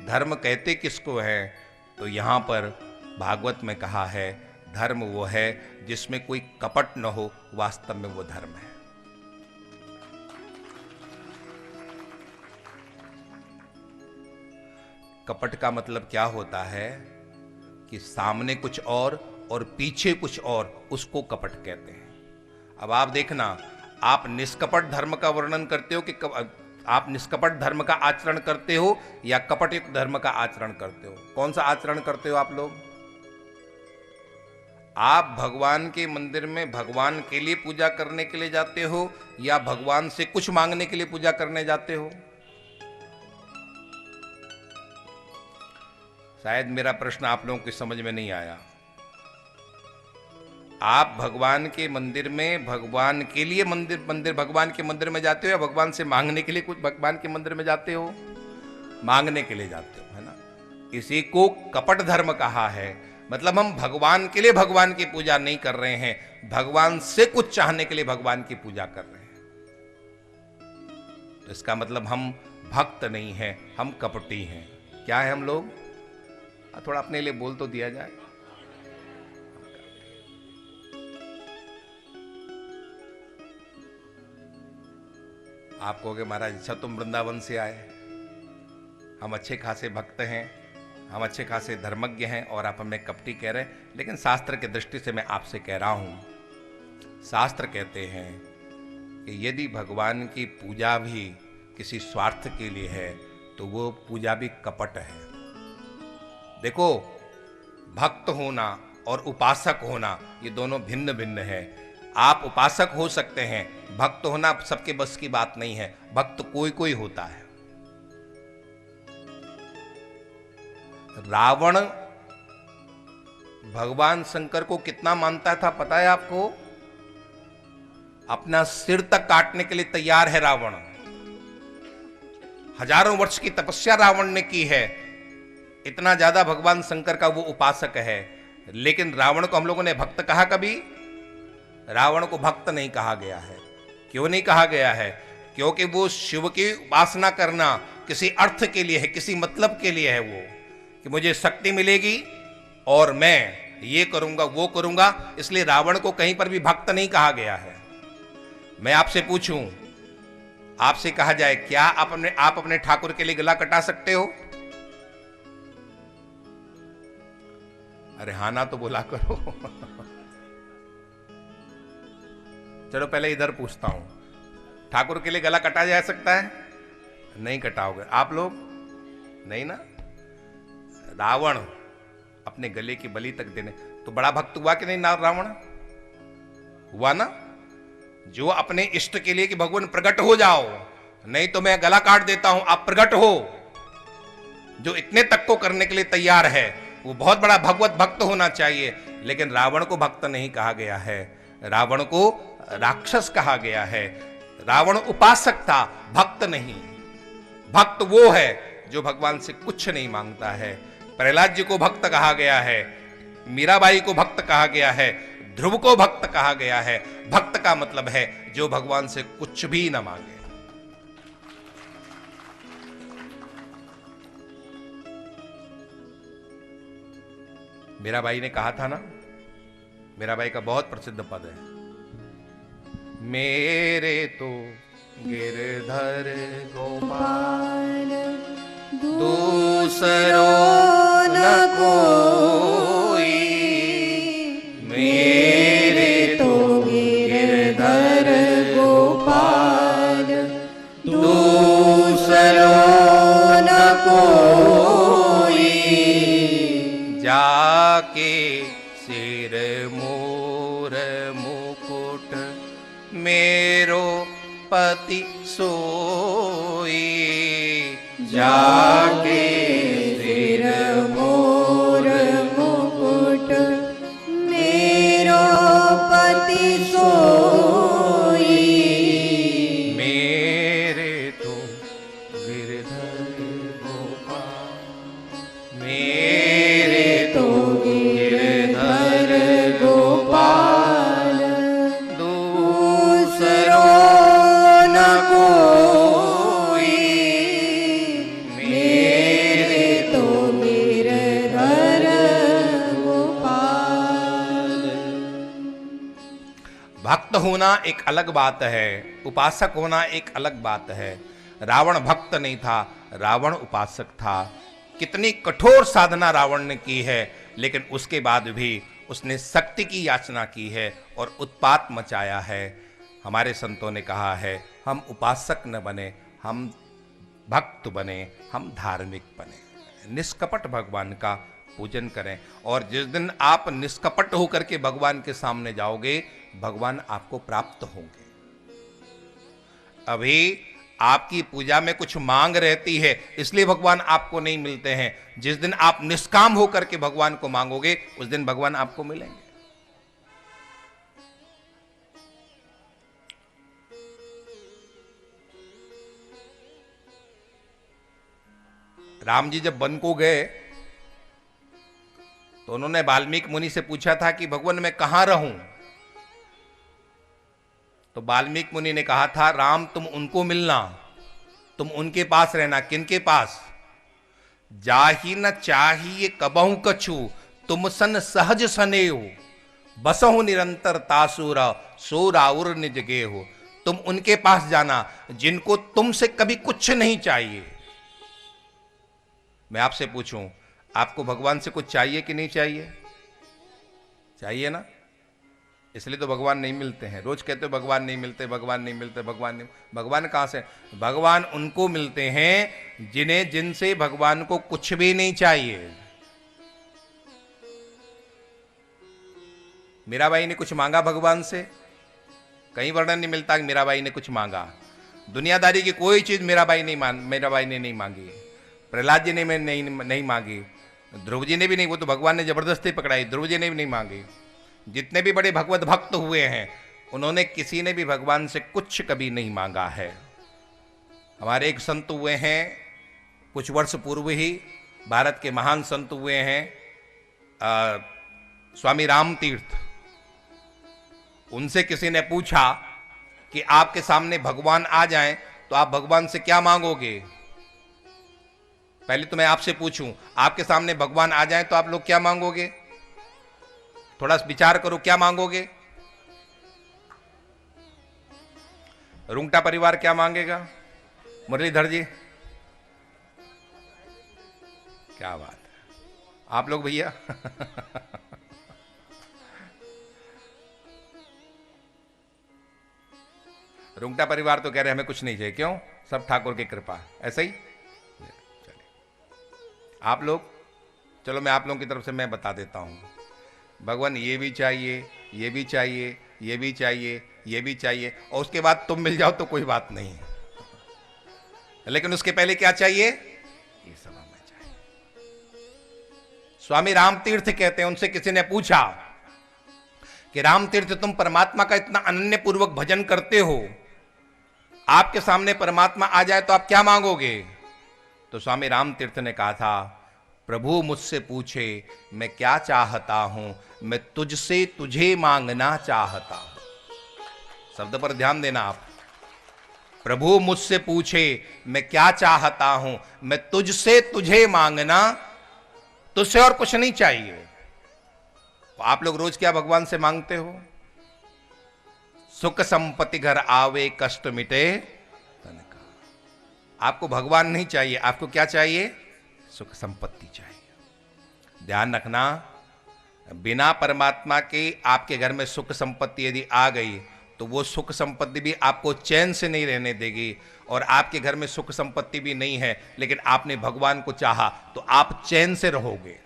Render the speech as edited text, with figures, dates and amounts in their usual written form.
धर्म कहते किसको है, तो यहाँ पर भागवत में कहा है धर्म वो है जिसमें कोई कपट न हो, वास्तव में वो धर्म है। कपट का मतलब क्या होता है कि सामने कुछ और पीछे कुछ और, उसको कपट कहते हैं। अब आप देखना, आप निष्कपट धर्म का वर्णन करते हो कि आप निष्कपट धर्म का आचरण करते हो या कपटयुक्त धर्म का आचरण करते हो? कौन सा आचरण करते हो आप लोग? आप भगवान के मंदिर में भगवान के लिए पूजा करने के लिए जाते हो या भगवान से कुछ मांगने के लिए पूजा करने जाते हो? शायद मेरा प्रश्न आप लोगों की समझ में नहीं आया। आप भगवान के मंदिर में भगवान के लिए भगवान के मंदिर में जाते हो या भगवान से मांगने के लिए कुछ भगवान के मंदिर में जाते हो? मांगने के लिए जाते हो, है ना? इसी को कपट धर्म कहा है। मतलब हम भगवान के लिए भगवान की पूजा नहीं कर रहे हैं, भगवान से कुछ चाहने के लिए भगवान की पूजा कर रहे हैं। तो इसका मतलब हम भक्त नहीं हैं, हम कपटी हैं। क्या है हम लोग? थोड़ा अपने लिए बोल तो दिया जाए। आप कहोगे महाराज अच्छा तुम वृंदावन से आए, हम अच्छे खासे भक्त हैं, हम अच्छे खासे धर्मज्ञ हैं और आप हमें कपटी कह रहे हैं। लेकिन शास्त्र की दृष्टि से मैं आपसे कह रहा हूं, शास्त्र कहते हैं कि यदि भगवान की पूजा भी किसी स्वार्थ के लिए है तो वो पूजा भी कपट है। देखो, भक्त होना और उपासक होना ये दोनों भिन्न भिन्न है। आप उपासक हो सकते हैं, भक्त होना सबके बस की बात नहीं है। भक्त कोई कोई होता है। रावण भगवान शंकर को कितना मानता था पता है आपको? अपना सिर तक काटने के लिए तैयार है रावण। हजारों वर्ष की तपस्या रावण ने की है, इतना ज्यादा भगवान शंकर का वो उपासक है। लेकिन रावण को हम लोगों ने भक्त कहा कभी? रावण को भक्त नहीं कहा गया है। क्यों नहीं कहा गया है? क्योंकि वो शिव की उपासना करना किसी अर्थ के लिए है, किसी मतलब के लिए है। वो कि मुझे शक्ति मिलेगी और मैं ये करूंगा वो करूंगा, इसलिए रावण को कहीं पर भी भक्त नहीं कहा गया है। मैं आपसे पूछूं, आपसे कहा जाए क्या आप अपने ठाकुर के लिए गला कटा सकते हो? अरे हाँ ना तो बोला करो। चलो पहले इधर पूछता हूं, ठाकुर के लिए गला कटा जा सकता है? नहीं कटाओगे आप लोग? नहीं ना। रावण अपने गले की बलि तक देने तो बड़ा भक्त हुआ कि नहीं ना? रावण हुआ ना, जो अपने इष्ट के लिए कि भगवान प्रकट हो जाओ, नहीं तो मैं गला काट देता हूं, आप प्रकट हो। जो इतने तक को करने के लिए तैयार है वो बहुत बड़ा भगवत भक्त होना चाहिए। लेकिन रावण को भक्त नहीं कहा गया है, रावण को राक्षस कहा गया है। रावण उपासक था, भक्त नहीं। भक्त वो है जो भगवान से कुछ नहीं मांगता है। प्रहलाद जी को भक्त कहा गया है, मीराबाई को भक्त कहा गया है, ध्रुव को भक्त कहा गया है। भक्त का मतलब है जो भगवान से कुछ भी न मांगे। मीराबाई ने कहा था ना, मीराबाई का बहुत प्रसिद्ध पद है, मेरे तो गिरधर गोपाल दूसरो न कोई, मेरे तो गिरधर गोपाल दूसरो न कोई, जाके सिर मोर मुकुट मेरो पति सोई, जाके सिर मोर मुकुट मेरो पति सोई, मेरे तो गिरधर गोपाल, मेरे तो गिरधर गोपाल दूसरो न कोई, मेरे भक्त होना एक अलग बात है, उपासक होना एक अलग बात है। रावण भक्त नहीं था, रावण उपासक था। कितनी कठोर साधना रावण ने की है, लेकिन उसके बाद भी उसने शक्ति की याचना की है और उत्पात मचाया है। हमारे संतों ने कहा है, हम उपासक न बने, हम भक्त बने, हम धार्मिक बने, निष्कपट भगवान का पूजन करें। और जिस दिन आप निष्कपट होकर के भगवान के सामने जाओगे, भगवान आपको प्राप्त होंगे। अभी आपकी पूजा में कुछ मांग रहती है, इसलिए भगवान आपको नहीं मिलते हैं। जिस दिन आप निष्काम होकर के भगवान को मांगोगे, उस दिन भगवान आपको मिलेंगे। राम जी जब वन को गए तो उन्होंने वाल्मीकि मुनि से पूछा था कि भगवान मैं कहां रहूं। तो वाल्मीकि मुनि ने कहा था, राम तुम उनको मिलना, तुम उनके पास रहना। किनके पास? जाही न चाहिए कबहु कछु, तुम सन सहज सनेहो, बसहु निरंतर तासुर, सो राउर निज गेहो। तुम उनके पास जाना जिनको तुमसे कभी कुछ नहीं चाहिए। मैं आपसे पूछूं, आपको भगवान से कुछ चाहिए कि नहीं चाहिए? चाहिए ना? इसलिए तो भगवान नहीं मिलते हैं। रोज कहते हो भगवान नहीं मिलते, भगवान नहीं मिलते, भगवान नहीं। भगवान कहां से? भगवान उनको मिलते हैं जिन्हें, जिनसे भगवान को कुछ भी नहीं चाहिए। मीराबाई ने कुछ मांगा भगवान से? कहीं वर्णन नहीं मिलता कि मीराबाई ने कुछ मांगा। दुनियादारी की कोई चीज मीराबाई ने नहीं मांगी। प्रहलाद जी ने नहीं मांगी, ध्रुव जी ने भी नहीं, वो तो भगवान ने जबरदस्ती पकड़ाई। ध्रुव जी ने भी नहीं मांगी। जितने भी बड़े भगवत भक्त हुए हैं, उन्होंने किसी ने भी भगवान से कुछ कभी नहीं मांगा है। हमारे एक संत हुए हैं कुछ वर्ष पूर्व ही, भारत के महान संत हुए हैं स्वामी राम तीर्थ। उनसे किसी ने पूछा कि आपके सामने भगवान आ जाएं तो आप भगवान से क्या मांगोगे? पहले तो मैं आपसे पूछूं, आपके सामने भगवान आ जाएं तो आप लोग क्या मांगोगे? थोड़ा विचार करो, क्या मांगोगे? रुंगटा परिवार क्या मांगेगा? मुरलीधर जी क्या बात है, आप लोग भैया रुंगटा परिवार तो कह रहे हमें कुछ नहीं चाहिए। क्यों? सब ठाकुर की कृपा। ऐसा ही आप लोग? चलो मैं आप लोगों की तरफ से मैं बता देता हूं। भगवान ये भी चाहिए, ये भी चाहिए, ये भी चाहिए, ये भी चाहिए, और उसके बाद तुम मिल जाओ तो कोई बात नहीं, लेकिन उसके पहले क्या चाहिए? ये सब हमें चाहिए। स्वामी राम तीर्थ कहते हैं, उनसे किसी ने पूछा कि राम तीर्थ तुम परमात्मा का इतना अनन्य पूर्वक भजन करते हो, आपके सामने परमात्मा आ जाए तो आप क्या मांगोगे? तो स्वामी राम तीर्थ ने कहा था, प्रभु मुझसे पूछे मैं क्या चाहता हूं, मैं तुझसे तुझे मांगना चाहता हूं। शब्द पर ध्यान देना आप। प्रभु मुझसे पूछे मैं क्या चाहता हूं, मैं तुझसे तुझे मांगना, तुझसे और कुछ नहीं चाहिए। तो आप लोग रोज क्या भगवान से मांगते हो? सुख संपत्ति घर आवे, कष्ट मिटे तन का। आपको भगवान नहीं चाहिए, आपको क्या चाहिए? सुख संपत्ति चाहिए। ध्यान रखना, बिना परमात्मा के आपके घर में सुख संपत्ति यदि आ गई तो वो सुख संपत्ति भी आपको चैन से नहीं रहने देगी। और आपके घर में सुख संपत्ति भी नहीं है, लेकिन आपने भगवान को चाहा तो आप चैन से रहोगे।